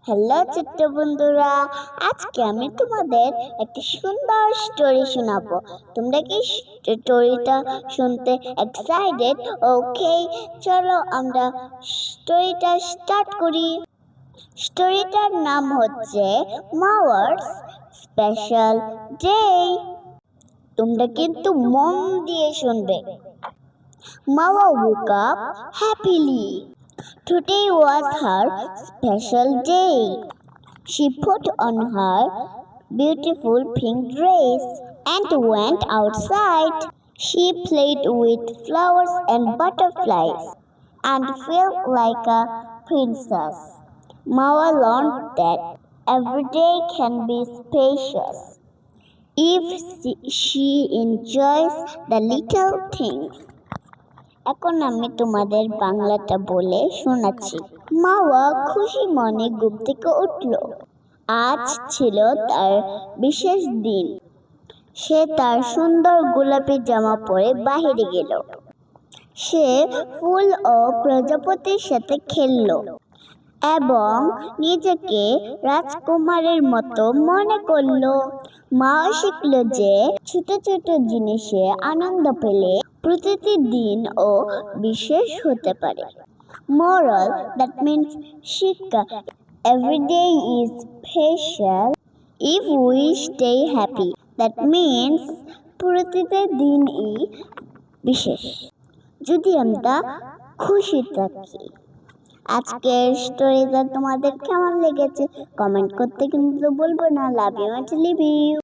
Hello ছোট্ট বন্ধুরা, আজকে আমি তোমাদের একটি সুন্দর স্টোরি শোনাবো। তোমরা কি স্টোরিটা শুনতে এক্সাইটেড? ওকে, চলো আমরা স্টোরিটা স্টার্ট করি। স্টোরিটার নাম হচ্ছে মাওয়ার্স স্পেশাল ডে। তোমরা কিন্তু মন দিয়ে শুনবে। মাওয়া woke up happily. Today was her special day. She put on her beautiful pink dress and went outside. She played with flowers and butterflies and felt like a princess. Mawa learned that every day can be spacious if she enjoys the little things. এখন আমি তোমাদের বাংলাটা বলে শোনাচ্ছি। মাওয়া খুশি মনে ঘুম থেকে উঠল। আজ ছিল তার বিশেষ দিন। সে তার সুন্দর গোলাপি জামা পরে বাহিরে গেল। সে ফুল ও প্রজাপতির সাথে খেলল এবং নিজেকে রাজকুমারের মতো মনে করল। মাও শিখল যে ছোট ছোট জিনিসে আনন্দ পেলে প্রতিটি দিন ও বিশেষ হতে পারে। Moral, that means শিক্ষা, every day is special if we stay happy. That means প্রতিটি দিনই বিশেষ যদি আমরা খুশি থাকি। আজকের স্টোরিটা তোমাদের কেমন লেগেছে কমেন্ট করতে কিন্তু বলবো না। Love you, leave you.